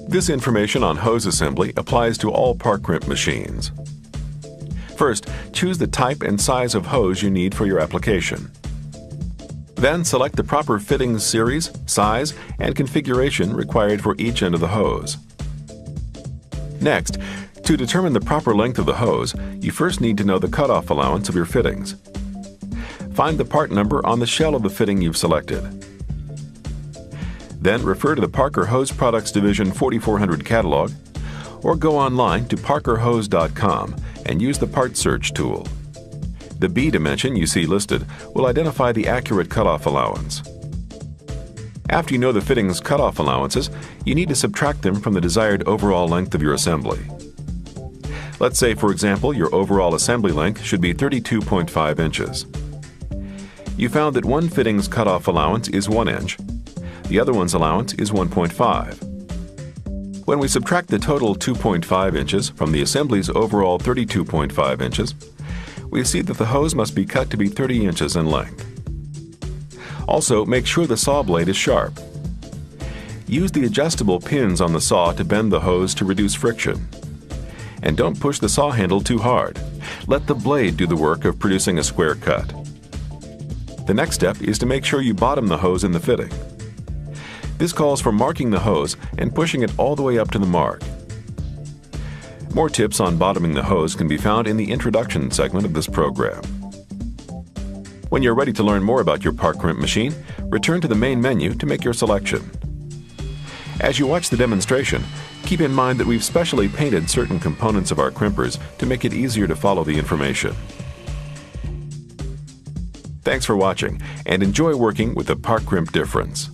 This information on hose assembly applies to all Park Crimp machines. First, choose the type and size of hose you need for your application. Then select the proper fittings series, size, and configuration required for each end of the hose. Next, to determine the proper length of the hose, you first need to know the cutoff allowance of your fittings. Find the part number on the shell of the fitting you've selected. Then refer to the Parker Hose Products Division 4400 catalog or go online to parkerhose.com and use the part search tool. The B dimension you see listed will identify the accurate cutoff allowance. After you know the fitting's cutoff allowances, you need to subtract them from the desired overall length of your assembly. Let's say, for example, your overall assembly length should be 32.5 inches. You found that one fitting's cutoff allowance is 1 inch. The other one's allowance is 1.5. When we subtract the total 2.5 inches from the assembly's overall 32.5 inches, we see that the hose must be cut to be 30 inches in length. Also, make sure the saw blade is sharp. Use the adjustable pins on the saw to bend the hose to reduce friction. And don't push the saw handle too hard. Let the blade do the work of producing a square cut. The next step is to make sure you bottom the hose in the fitting. This calls for marking the hose and pushing it all the way up to the mark. More tips on bottoming the hose can be found in the introduction segment of this program. When you're ready to learn more about your Park Crimp machine, return to the main menu to make your selection. As you watch the demonstration, keep in mind that we've specially painted certain components of our crimpers to make it easier to follow the information. Thanks for watching, and enjoy working with the Park Crimp difference.